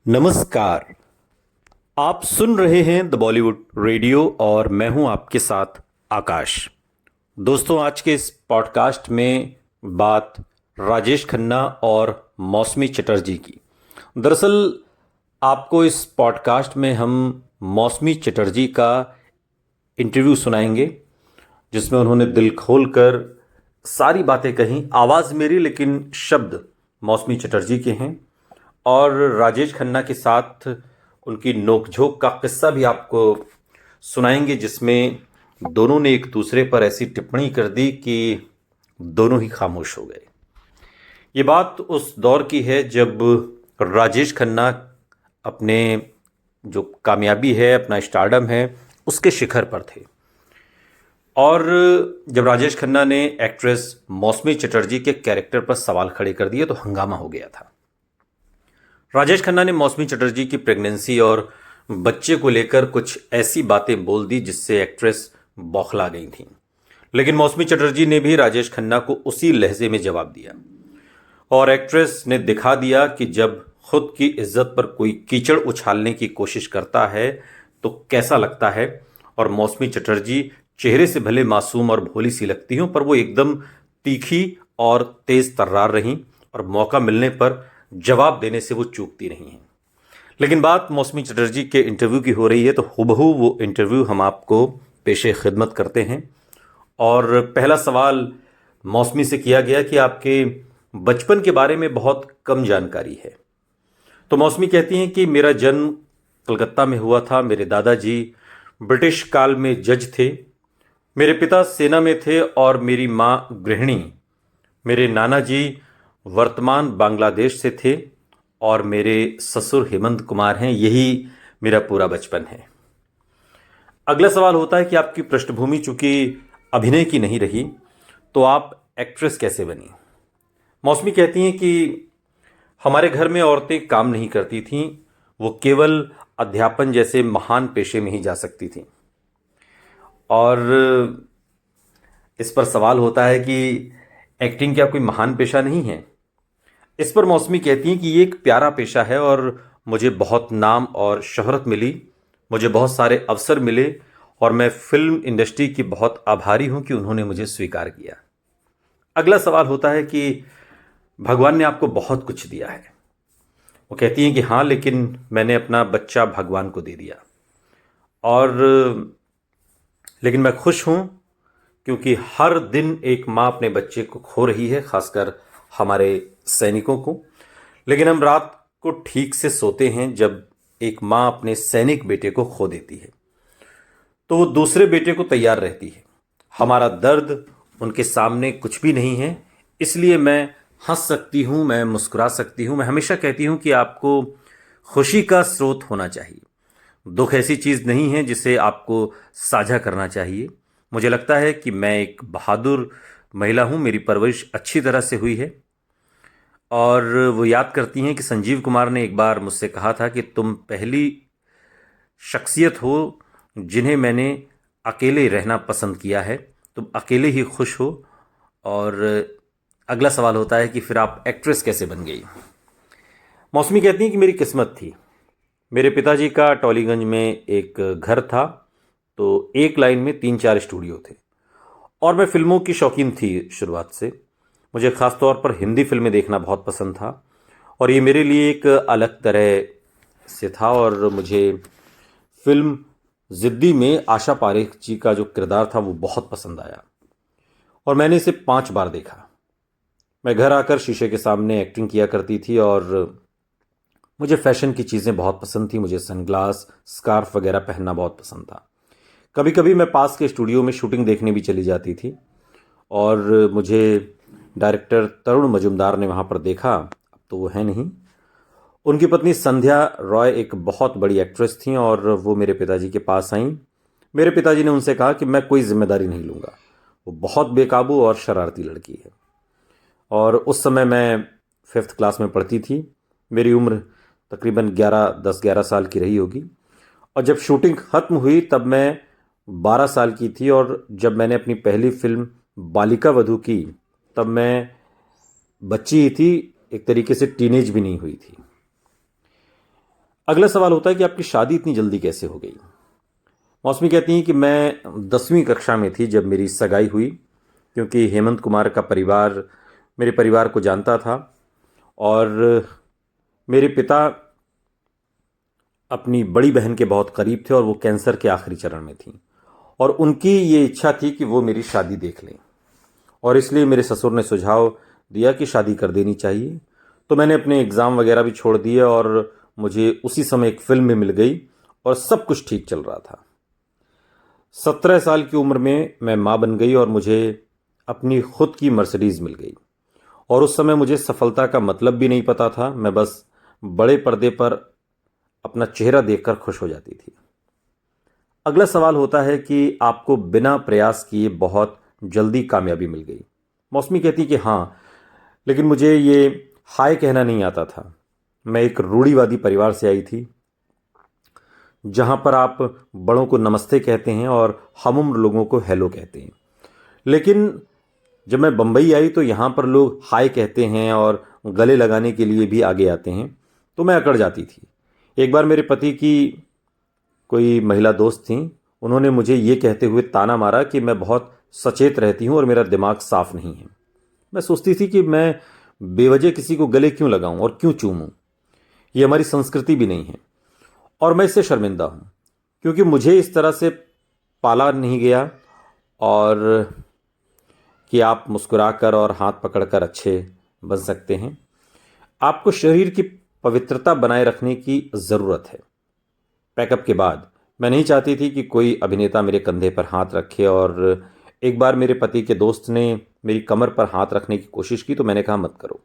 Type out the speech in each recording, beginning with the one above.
नमस्कार। आप सुन रहे हैं द बॉलीवुड रेडियो और मैं हूं आपके साथ आकाश। दोस्तों, आज के इस पॉडकास्ट में बात राजेश खन्ना और मौसमी चटर्जी की। दरअसल आपको इस पॉडकास्ट में हम मौसमी चटर्जी का इंटरव्यू सुनाएंगे, जिसमें उन्होंने दिल खोलकर सारी बातें कहीं। आवाज़ मेरी, लेकिन शब्द मौसमी चटर्जी के हैं। और राजेश खन्ना के साथ उनकी नोकझोंक का किस्सा भी आपको सुनाएंगे, जिसमें दोनों ने एक दूसरे पर ऐसी टिप्पणी कर दी कि दोनों ही खामोश हो गए। ये बात उस दौर की है जब राजेश खन्ना अपने जो कामयाबी है, अपना स्टारडम है, उसके शिखर पर थे। और जब राजेश खन्ना ने एक्ट्रेस मौसमी चटर्जी के कैरेक्टर पर सवाल खड़े कर दिए तो हंगामा हो गया था। राजेश खन्ना ने मौसमी चटर्जी की प्रेगनेंसी और बच्चे को लेकर कुछ ऐसी बातें बोल दी जिससे एक्ट्रेस बौखला गई थी। लेकिन मौसमी चटर्जी ने भी राजेश खन्ना को उसी लहजे में जवाब दिया और एक्ट्रेस ने दिखा दिया कि जब खुद की इज्जत पर कोई कीचड़ उछालने की कोशिश करता है तो कैसा लगता है। और मौसमी चटर्जी चेहरे से भले मासूम और भोली सी लगती हूं, पर वो एकदम तीखी और तेज तर्रार रहीं और मौका मिलने पर जवाब देने से वो चूकती नहीं हैं। लेकिन बात मौसमी चटर्जी के इंटरव्यू की हो रही है, तो हुबहू वो इंटरव्यू हम आपको पेशे खिदमत करते हैं। और पहला सवाल मौसमी से किया गया कि आपके बचपन के बारे में बहुत कम जानकारी है। तो मौसमी कहती हैं कि मेरा जन्म कलकत्ता में हुआ था। मेरे दादाजी ब्रिटिश काल में जज थे, मेरे पिता सेना में थे और मेरी माँ गृहिणी। मेरे नाना जी वर्तमान बांग्लादेश से थे और मेरे ससुर हेमंत कुमार हैं। यही मेरा पूरा बचपन है। अगला सवाल होता है कि आपकी पृष्ठभूमि चूंकि अभिनय की नहीं रही, तो आप एक्ट्रेस कैसे बनी। मौसमी कहती हैं कि हमारे घर में औरतें काम नहीं करती थीं, वो केवल अध्यापन जैसे महान पेशे में ही जा सकती थीं। और इस पर सवाल होता है कि एक्टिंग क्या कोई महान पेशा नहीं है। इस पर मौसमी कहती हैं कि ये एक प्यारा पेशा है और मुझे बहुत नाम और शोहरत मिली, मुझे बहुत सारे अवसर मिले और मैं फिल्म इंडस्ट्री की बहुत आभारी हूं कि उन्होंने मुझे स्वीकार किया। अगला सवाल होता है कि भगवान ने आपको बहुत कुछ दिया है। वो कहती हैं कि हाँ, लेकिन मैंने अपना बच्चा भगवान को दे दिया। और लेकिन मैं खुश हूं क्योंकि हर दिन एक माँ अपने बच्चे को खो रही है, खासकर हमारे सैनिकों को। लेकिन हम रात को ठीक से सोते हैं जब एक माँ अपने सैनिक बेटे को खो देती है, तो वो दूसरे बेटे को तैयार रहती है। हमारा दर्द उनके सामने कुछ भी नहीं है, इसलिए मैं हंस सकती हूँ, मैं मुस्कुरा सकती हूँ। मैं हमेशा कहती हूँ कि आपको खुशी का स्रोत होना चाहिए। दुख ऐसी चीज़ नहीं है जिसे आपको साझा करना चाहिए। मुझे लगता है कि मैं एक बहादुर महिला हूँ, मेरी परवरिश अच्छी तरह से हुई है। और वो याद करती हैं कि संजीव कुमार ने एक बार मुझसे कहा था कि तुम पहली शख्सियत हो जिन्हें मैंने अकेले रहना पसंद किया है, तुम अकेले ही खुश हो। और अगला सवाल होता है कि फिर आप एक्ट्रेस कैसे बन गई। मौसमी कहती हैं कि मेरी किस्मत थी। मेरे पिताजी का टॉलीगंज में एक घर था, तो एक लाइन में 3-4 स्टूडियो थे और मैं फिल्मों की शौकीन थी शुरुआत से। मुझे ख़ास तौर पर हिंदी फिल्में देखना बहुत पसंद था और ये मेरे लिए एक अलग तरह से था। और मुझे फिल्म ज़िद्दी में आशा पारेख जी का जो किरदार था वो बहुत पसंद आया और मैंने इसे 5 बार देखा। मैं घर आकर शीशे के सामने एक्टिंग किया करती थी और मुझे फैशन की चीज़ें बहुत पसंद थी। मुझे सनग्लास, स्कार्फ वगैरह पहनना बहुत पसंद था। कभी कभी मैं पास के स्टूडियो में शूटिंग देखने भी चली जाती थी और मुझे डायरेक्टर तरुण मजुमदार ने वहाँ पर देखा। अब तो वो है नहीं। उनकी पत्नी संध्या रॉय एक बहुत बड़ी एक्ट्रेस थीं और वो मेरे पिताजी के पास आईं। मेरे पिताजी ने उनसे कहा कि मैं कोई जिम्मेदारी नहीं लूँगा, वो बहुत बेकाबू और शरारती लड़की है। और उस समय मैं 5th क्लास में पढ़ती थी। मेरी उम्र तकरीबन 10-11 साल की रही होगी। और जब शूटिंग ख़त्म हुई तब मैं 12 साल की थी और जब मैंने अपनी पहली फिल्म बालिका वधू की तब मैं बच्ची ही थी, एक तरीके से टीनेज भी नहीं हुई थी। अगला सवाल होता है कि आपकी शादी इतनी जल्दी कैसे हो गई। मौसमी कहती हैं कि मैं 10वीं कक्षा में थी जब मेरी सगाई हुई, क्योंकि हेमंत कुमार का परिवार मेरे परिवार को जानता था और मेरे पिता अपनी बड़ी बहन के बहुत करीब थे और वो कैंसर के आखिरी चरण में थी और उनकी ये इच्छा थी कि वो मेरी शादी देख लें और इसलिए मेरे ससुर ने सुझाव दिया कि शादी कर देनी चाहिए। तो मैंने अपने एग्ज़ाम वगैरह भी छोड़ दिए और मुझे उसी समय एक फिल्म में मिल गई और सब कुछ ठीक चल रहा था। 17 साल की उम्र में मैं माँ बन गई और मुझे अपनी खुद की मर्सिडीज़ मिल गई और उस समय मुझे सफलता का मतलब भी नहीं पता था। मैं बस बड़े पर्दे पर अपना चेहरा देखकर खुश हो जाती थी। अगला सवाल होता है कि आपको बिना प्रयास किए बहुत जल्दी कामयाबी मिल गई। मौसमी कहती कि हाँ, लेकिन मुझे ये हाय कहना नहीं आता था। मैं एक रूढ़िवादी परिवार से आई थी जहां पर आप बड़ों को नमस्ते कहते हैं और हम उम्र लोगों को हेलो कहते हैं। लेकिन जब मैं बम्बई आई तो यहाँ पर लोग हाय कहते हैं और गले लगाने के लिए भी आगे आते हैं, तो मैं अकड़ जाती थी। एक बार मेरे पति की कोई महिला दोस्त थी, उन्होंने मुझे ये कहते हुए ताना मारा कि मैं बहुत सचेत रहती हूँ और मेरा दिमाग साफ नहीं है। मैं सोचती थी कि मैं बेवजह किसी को गले क्यों लगाऊं और क्यों चूमूं, ये हमारी संस्कृति भी नहीं है और मैं इससे शर्मिंदा हूँ क्योंकि मुझे इस तरह से पाला नहीं गया और कि आप मुस्कुराकर और हाथ पकड़कर अच्छे बन सकते हैं। आपको शरीर की पवित्रता बनाए रखने की ज़रूरत है। पैकअप के बाद मैं नहीं चाहती थी कि कोई अभिनेता मेरे कंधे पर हाथ रखे और एक बार मेरे पति के दोस्त ने मेरी कमर पर हाथ रखने की कोशिश की तो मैंने कहा मत करो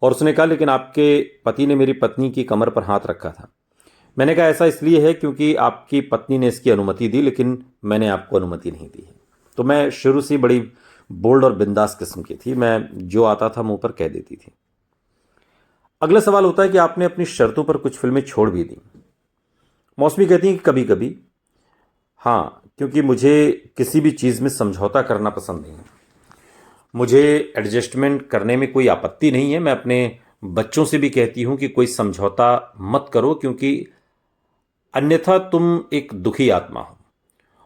और उसने कहा लेकिन आपके पति ने मेरी पत्नी की कमर पर हाथ रखा था। मैंने कहा ऐसा इसलिए है क्योंकि आपकी पत्नी ने इसकी अनुमति दी लेकिन मैंने आपको अनुमति नहीं दी है। तो मैं शुरू से बड़ी बोल्ड और बिंदास किस्म की थी, मैं जो आता था मुंह पर कह देती थी। अगला सवाल होता है कि आपने अपनी शर्तों पर कुछ फिल्में छोड़ भी दी। मौसमी कहती हैं कि कभी कभी हाँ, क्योंकि मुझे किसी भी चीज़ में समझौता करना पसंद नहीं है। मुझे एडजस्टमेंट करने में कोई आपत्ति नहीं है। मैं अपने बच्चों से भी कहती हूँ कि कोई समझौता मत करो क्योंकि अन्यथा तुम एक दुखी आत्मा हो।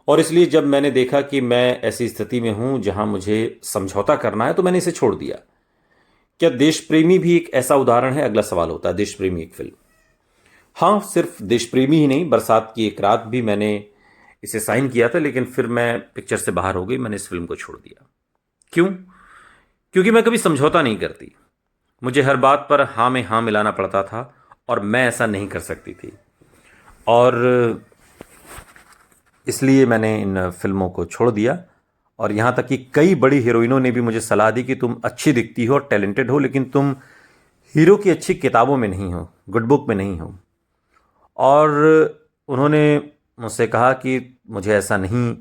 और इसलिए जब मैंने देखा कि मैं ऐसी स्थिति में हूं जहां मुझे समझौता करना है तो मैंने इसे छोड़ दिया। क्या देश प्रेमी भी एक ऐसा उदाहरण है? अगला सवाल होता है, देश प्रेमी एक फिल्म। हाँ, सिर्फ देश प्रेमी ही नहीं, बरसात की एक रात भी मैंने इसे साइन किया था लेकिन फिर मैं पिक्चर से बाहर हो गई, मैंने इस फिल्म को छोड़ दिया। क्यों? क्योंकि मैं कभी समझौता नहीं करती। मुझे हर बात पर हाँ में हाँ मिलाना पड़ता था और मैं ऐसा नहीं कर सकती थी और इसलिए मैंने इन फिल्मों को छोड़ दिया। और यहाँ तक कि कई बड़ी हीरोइनों ने भी मुझे सलाह दी कि तुम अच्छी दिखती हो, टैलेंटेड हो, लेकिन तुम हीरो की अच्छी किताबों में नहीं हो, गुड बुक में नहीं हो। और उन्होंने मुझसे कहा कि मुझे ऐसा नहीं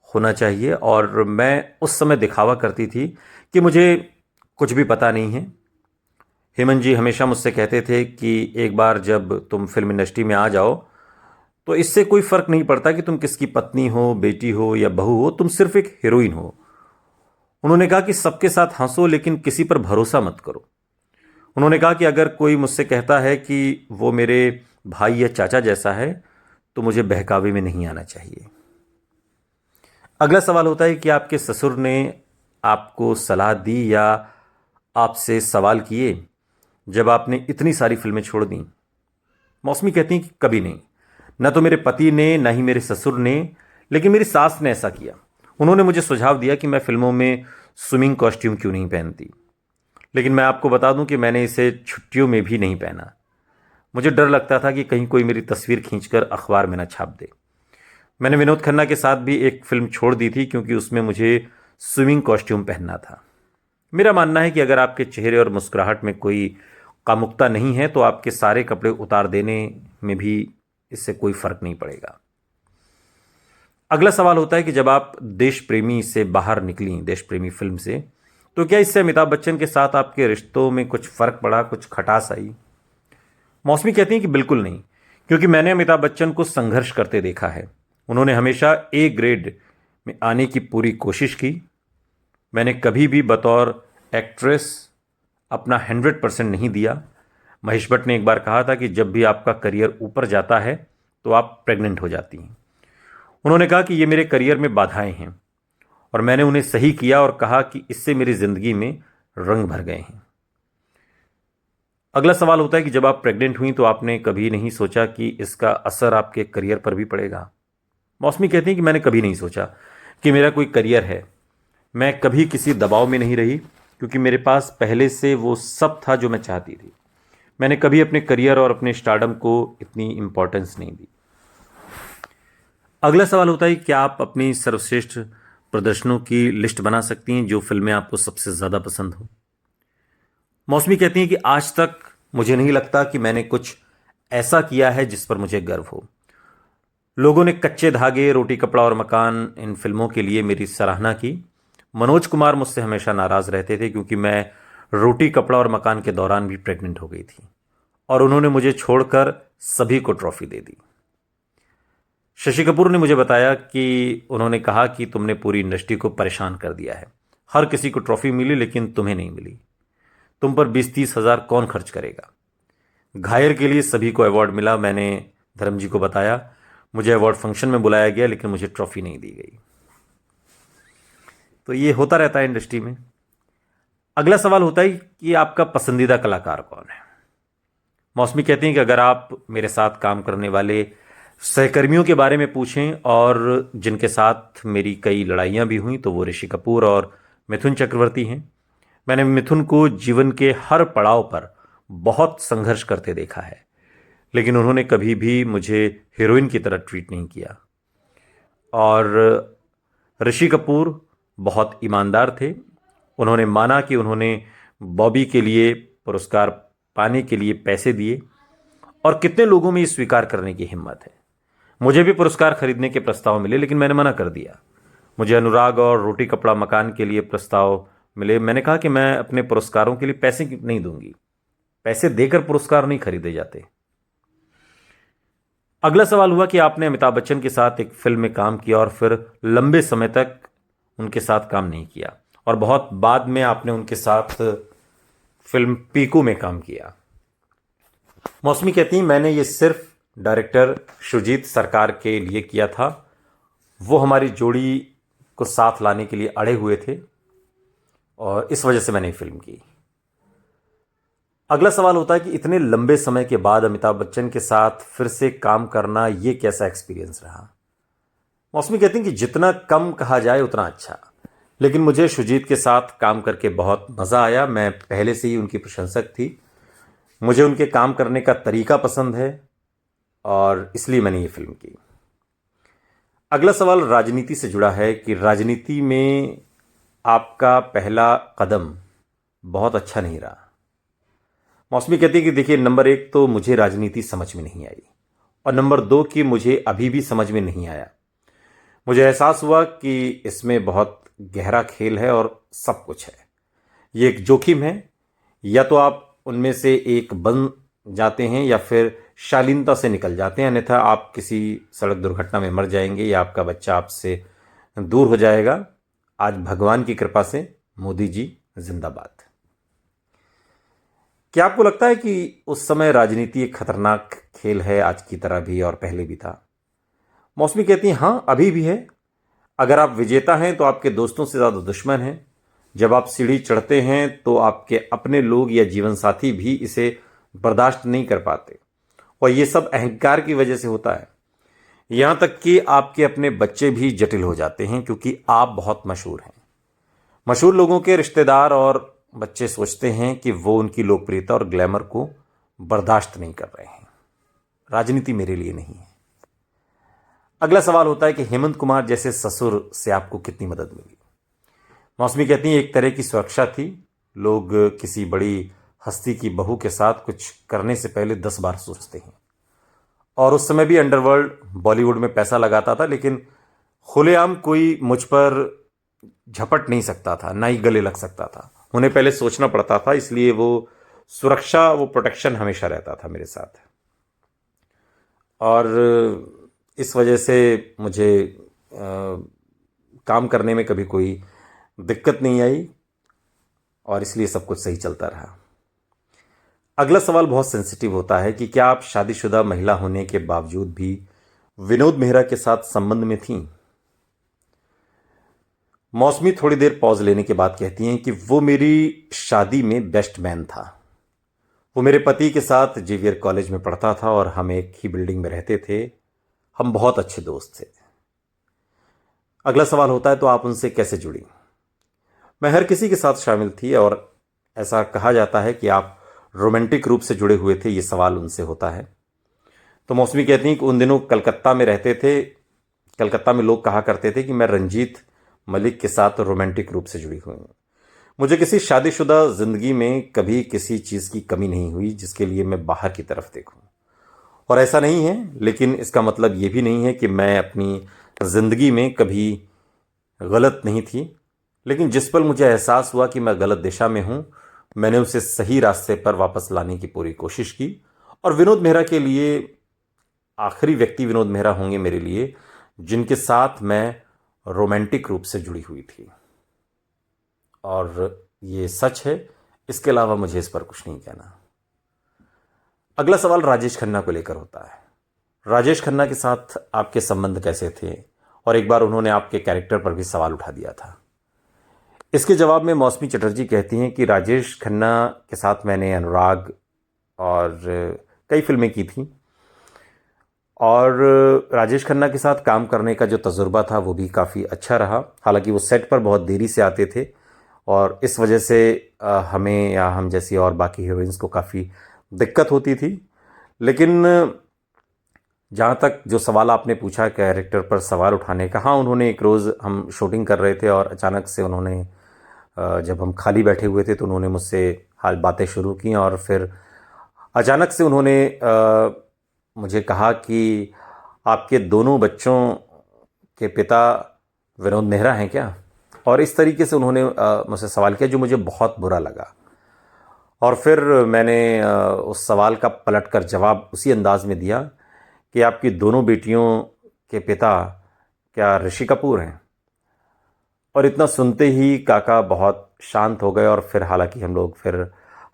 होना चाहिए और मैं उस समय दिखावा करती थी कि मुझे कुछ भी पता नहीं है। हेमंत जी हमेशा मुझसे कहते थे कि एक बार जब तुम फिल्म इंडस्ट्री में आ जाओ तो इससे कोई फर्क नहीं पड़ता कि तुम किसकी पत्नी हो, बेटी हो या बहू हो, तुम सिर्फ एक हीरोइन हो। उन्होंने कहा कि सबके साथ हंसो लेकिन किसी पर भरोसा मत करो। उन्होंने कहा कि अगर कोई मुझसे कहता है कि वो मेरे भाई या चाचा जैसा है तो मुझे बहकावे में नहीं आना चाहिए। अगला सवाल होता है कि आपके ससुर ने आपको सलाह दी या आपसे सवाल किए जब आपने इतनी सारी फिल्में छोड़ दी। मौसमी कहती हैं कि कभी नहीं, न तो मेरे पति ने न ही मेरे ससुर ने, लेकिन मेरी सास ने ऐसा किया। उन्होंने मुझे सुझाव दिया कि मैं फिल्मों में स्विमिंग कॉस्ट्यूम क्यों नहीं पहनती, लेकिन मैं आपको बता दूं कि मैंने इसे छुट्टियों में भी नहीं पहना। मुझे डर लगता था कि कहीं कोई मेरी तस्वीर खींचकर अखबार में न छाप दे। मैंने विनोद खन्ना के साथ भी एक फिल्म छोड़ दी थी क्योंकि उसमें मुझे स्विमिंग कॉस्ट्यूम पहनना था। मेरा मानना है कि अगर आपके चेहरे और मुस्कुराहट में कोई कामुकता नहीं है तो आपके सारे कपड़े उतार देने में भी इससे कोई फर्क नहीं पड़ेगा। अगला सवाल होता है कि जब आप देश प्रेमी से बाहर निकली, देश प्रेमी फिल्म से, तो क्या इससे अमिताभ बच्चन के साथ आपके रिश्तों में कुछ फर्क पड़ा, कुछ खटास आई? मौसमी कहती हैं कि बिल्कुल नहीं, क्योंकि मैंने अमिताभ बच्चन को संघर्ष करते देखा है। उन्होंने हमेशा ए ग्रेड में आने की पूरी कोशिश की। मैंने कभी भी बतौर एक्ट्रेस अपना 100% नहीं दिया। महेश भट्ट ने एक बार कहा था कि जब भी आपका करियर ऊपर जाता है तो आप प्रेग्नेंट हो जाती हैं। उन्होंने कहा कि ये मेरे करियर में बाधाएं हैं और मैंने उन्हें सही किया और कहा कि इससे मेरी जिंदगी में रंग भर गए हैं। अगला सवाल होता है कि जब आप प्रेग्नेंट हुई तो आपने कभी नहीं सोचा कि इसका असर आपके करियर पर भी पड़ेगा? मौसमी कहती हैं कि मैंने कभी नहीं सोचा कि मेरा कोई करियर है। मैं कभी किसी दबाव में नहीं रही क्योंकि मेरे पास पहले से वो सब था जो मैं चाहती थी। मैंने कभी अपने करियर और अपने स्टारडम को इतनी इंपॉर्टेंस नहीं दी। अगला सवाल होता है कि क्या आप अपनी सर्वश्रेष्ठ प्रदर्शनों की लिस्ट बना सकती हैं जो फिल्में आपको सबसे ज़्यादा पसंद हो? मौसमी कहती हैं कि आज तक मुझे नहीं लगता कि मैंने कुछ ऐसा किया है जिस पर मुझे गर्व हो। लोगों ने कच्चे धागे, रोटी कपड़ा और मकान इन फिल्मों के लिए मेरी सराहना की। मनोज कुमार मुझसे हमेशा नाराज रहते थे क्योंकि मैं रोटी कपड़ा और मकान के दौरान भी प्रेग्नेंट हो गई थी और उन्होंने मुझे छोड़कर सभी को ट्रॉफी दे दी। शशि कपूर ने मुझे बताया कि उन्होंने कहा कि तुमने पूरी इंडस्ट्री को परेशान कर दिया है। हर किसी को ट्रॉफी मिली लेकिन तुम्हें नहीं मिली। तुम पर 20-30 हज़ार कौन खर्च करेगा? घायल के लिए सभी को अवार्ड मिला। मैंने धर्म जी को बताया, मुझे अवार्ड फंक्शन में बुलाया गया लेकिन मुझे ट्रॉफी नहीं दी गई। तो ये होता रहता है इंडस्ट्री में। अगला सवाल होता है कि आपका पसंदीदा कलाकार कौन है? मौसमी कहती हैं कि अगर आप मेरे साथ काम करने वाले सहकर्मियों के बारे में पूछें और जिनके साथ मेरी कई लड़ाइयाँ भी हुई तो वो ऋषि कपूर और मिथुन चक्रवर्ती हैं। मैंने मिथुन को जीवन के हर पड़ाव पर बहुत संघर्ष करते देखा है लेकिन उन्होंने कभी भी मुझे हीरोइन की तरह ट्रीट नहीं किया। और ऋषि कपूर बहुत ईमानदार थे। उन्होंने माना कि उन्होंने बॉबी के लिए पुरस्कार पाने के लिए पैसे दिए और कितने लोगों में ये स्वीकार करने की हिम्मत है। मुझे भी पुरस्कार खरीदने के प्रस्ताव मिले लेकिन मैंने मना कर दिया। मुझे अनुराग और रोटी कपड़ा मकान के लिए प्रस्ताव मिले। मैंने कहा कि मैं अपने पुरस्कारों के लिए पैसे नहीं दूंगी। पैसे देकर पुरस्कार नहीं खरीदे जाते। अगला सवाल हुआ कि आपने अमिताभ बच्चन के साथ एक फिल्म में काम किया और फिर लंबे समय तक उनके साथ काम नहीं किया और बहुत बाद में आपने उनके साथ फिल्म पीकू में काम किया। मौसमी कहती हैं मैंने ये सिर्फ डायरेक्टर शुजीत सरकार के लिए किया था। वो हमारी जोड़ी को साथ लाने के लिए अड़े हुए थे और इस वजह से मैंने फिल्म की। अगला सवाल होता है कि इतने लंबे समय के बाद अमिताभ बच्चन के साथ फिर से काम करना ये कैसा एक्सपीरियंस रहा? मौसमी कहती हैं कि जितना कम कहा जाए उतना अच्छा, लेकिन मुझे शुजीत के साथ काम करके बहुत मज़ा आया। मैं पहले से ही उनकी प्रशंसक थी। मुझे उनके काम करने का तरीका पसंद है और इसलिए मैंने ये फिल्म की। अगला सवाल राजनीति से जुड़ा है कि राजनीति में आपका पहला कदम बहुत अच्छा नहीं रहा। मौसमी कहती है कि देखिए, नंबर 1 तो मुझे राजनीति समझ में नहीं आई और नंबर 2 कि मुझे अभी भी समझ में नहीं आया। मुझे एहसास हुआ कि इसमें बहुत गहरा खेल है और सब कुछ है। ये एक जोखिम है, या तो आप उनमें से एक बन जाते हैं या फिर शालीनता से निकल जाते हैं, अन्यथा आप किसी सड़क दुर्घटना में मर जाएंगे या आपका बच्चा आपसे दूर हो जाएगा। आज भगवान की कृपा से मोदी जी जिंदाबाद। क्या आपको लगता है कि उस समय राजनीति एक खतरनाक खेल है, आज की तरह भी और पहले भी था? मौसमी कहती हैं हाँ, अभी भी है। अगर आप विजेता हैं तो आपके दोस्तों से ज़्यादा दुश्मन हैं। जब आप सीढ़ी चढ़ते हैं तो आपके अपने लोग या जीवन साथी भी इसे बर्दाश्त नहीं कर पाते और ये सब अहंकार की वजह से होता है। यहाँ तक कि आपके अपने बच्चे भी जटिल हो जाते हैं क्योंकि आप बहुत मशहूर हैं। मशहूर लोगों के रिश्तेदार और बच्चे सोचते हैं कि वो उनकी लोकप्रियता और ग्लैमर को बर्दाश्त नहीं कर रहे हैं। राजनीति मेरे लिए नहीं है। अगला सवाल होता है कि हेमंत कुमार जैसे ससुर से आपको कितनी मदद मिली? मौसमी कहती हैं एक तरह की सुरक्षा थी। लोग किसी बड़ी हस्ती की बहू के साथ कुछ करने से पहले 10 बार सोचते हैं और उस समय भी अंडरवर्ल्ड बॉलीवुड में पैसा लगाता था, लेकिन खुलेआम कोई मुझ पर झपट नहीं सकता था, ना ही गले लग सकता था। उन्हें पहले सोचना पड़ता था, इसलिए वो सुरक्षा, वो प्रोटेक्शन हमेशा रहता था मेरे साथ। और इस वजह से मुझे काम करने में कभी कोई दिक्कत नहीं आई और इसलिए सब कुछ सही चलता रहा। अगला सवाल बहुत सेंसिटिव होता है कि क्या आप शादीशुदा महिला होने के बावजूद भी विनोद मेहरा के साथ संबंध में थीं? मौसमी थोड़ी देर पॉज लेने के बाद कहती हैं कि वो मेरी शादी में बेस्ट मैन था। वो मेरे पति के साथ जेवियर कॉलेज में पढ़ता था और हम एक ही बिल्डिंग में रहते थे। हम बहुत अच्छे दोस्त थे। अगला सवाल होता है, तो आप उनसे कैसे जुड़ी? मैं हर किसी के साथ शामिल थी और ऐसा कहा जाता है कि आप रोमांटिक रूप से जुड़े हुए थे। ये सवाल उनसे होता है। तो मौसमी कहती हैं कि उन दिनों कलकत्ता में रहते थे। कलकत्ता में लोग कहा करते थे कि मैं रंजीत मलिक के साथ रोमांटिक रूप से जुड़ी हुई हूँ। मुझे किसी शादीशुदा जिंदगी में कभी किसी चीज़ की कमी नहीं हुई जिसके लिए मैं बाहर की तरफ देखूं। और ऐसा नहीं है, लेकिन इसका मतलब ये भी नहीं है कि मैं अपनी ज़िंदगी में कभी गलत नहीं थी। लेकिन जिस पल मुझे एहसास हुआ कि मैं गलत दिशा में हूँ, मैंने उसे सही रास्ते पर वापस लाने की पूरी कोशिश की। और विनोद मेहरा के लिए आखिरी व्यक्ति विनोद मेहरा होंगे मेरे लिए, जिनके साथ मैं रोमांटिक रूप से जुड़ी हुई थी। और ये सच है, इसके अलावा मुझे इस पर कुछ नहीं कहना। अगला सवाल राजेश खन्ना को लेकर होता है। राजेश खन्ना के साथ आपके संबंध कैसे थे? और एक बार उन्होंने आपके कैरेक्टर पर भी सवाल उठा दिया था। इसके जवाब में मौसमी चटर्जी कहती हैं कि राजेश खन्ना के साथ मैंने अनुराग और कई फिल्में की थी और राजेश खन्ना के साथ काम करने का जो तजुर्बा था वो भी काफ़ी अच्छा रहा। हालांकि वो सेट पर बहुत देरी से आते थे और इस वजह से हमें या हम जैसी और बाकी हीरोइंस को काफ़ी दिक्कत होती थी। लेकिन जहाँ तक जो सवाल आपने पूछा कैरेक्टर पर सवाल उठाने का, हाँ, उन्होंने एक रोज़ हम शूटिंग कर रहे थे और अचानक से उन्होंने जब हम खाली बैठे हुए थे तो उन्होंने मुझसे हाल बातें शुरू की और फिर अचानक से उन्होंने मुझे कहा कि आपके दोनों बच्चों के पिता विनोद मेहरा हैं क्या? और इस तरीके से उन्होंने मुझसे सवाल किया जो मुझे बहुत बुरा लगा। और फिर मैंने उस सवाल का पलटकर जवाब उसी अंदाज में दिया कि आपकी दोनों बेटियों के पिता क्या ऋषि कपूर हैं? और इतना सुनते ही काका बहुत शांत हो गए और फिर हालांकि हम लोग फिर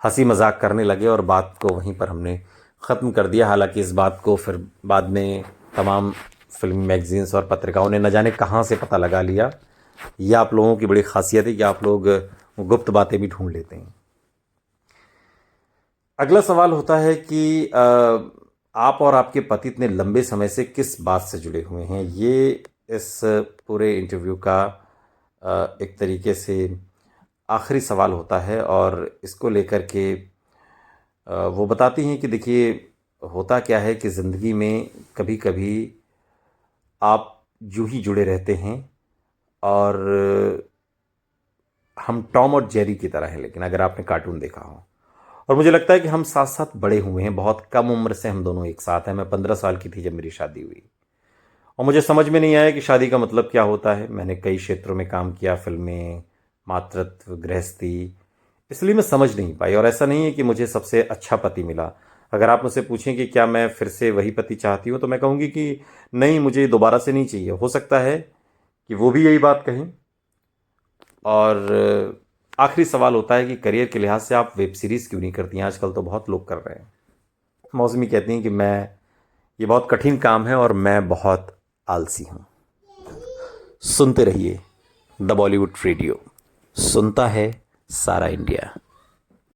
हंसी मजाक करने लगे और बात को वहीं पर हमने ख़त्म कर दिया। हालांकि इस बात को फिर बाद में तमाम फिल्म मैगजीन्स और पत्रिकाओं ने न जाने कहाँ से पता लगा लिया। यह आप लोगों की बड़ी खासियत है कि आप लोग गुप्त बातें भी ढूंढ लेते हैं। अगला सवाल होता है कि आप और आपके पति इतने लंबे समय से किस बात से जुड़े हुए हैं? ये इस पूरे इंटरव्यू का एक तरीके से आखिरी सवाल होता है और इसको लेकर के वो बताती हैं कि देखिए, होता क्या है कि ज़िंदगी में कभी कभी आप यूं ही जुड़े रहते हैं और हम टॉम और जेरी की तरह हैं। लेकिन अगर आपने कार्टून देखा हो, और मुझे लगता है कि हम साथ साथ बड़े हुए हैं। बहुत कम उम्र से हम दोनों एक साथ हैं। मैं 15 साल की थी जब मेरी शादी हुई और मुझे समझ में नहीं आया कि शादी का मतलब क्या होता है। मैंने कई क्षेत्रों में काम किया, फिल्में, मातृत्व, गृहस्थी, इसलिए मैं समझ नहीं पाई। और ऐसा नहीं है कि मुझे सबसे अच्छा पति मिला। अगर आप मुझसे पूछें कि क्या मैं फिर से वही पति चाहती हूँ, तो मैं कहूँगी कि नहीं, मुझे दोबारा से नहीं चाहिए। हो सकता है कि वो भी यही बात कहें। और आखिरी सवाल होता है कि करियर के लिहाज से आप वेब सीरीज़ क्यों नहीं करती हैं? आजकल तो बहुत लोग कर रहे हैं। मौसमी कहती हैं कि ये बहुत कठिन काम है और मैं बहुत आलसी हूँ। सुनते रहिए द बॉलीवुड रेडियो, सुनता है सारा इंडिया।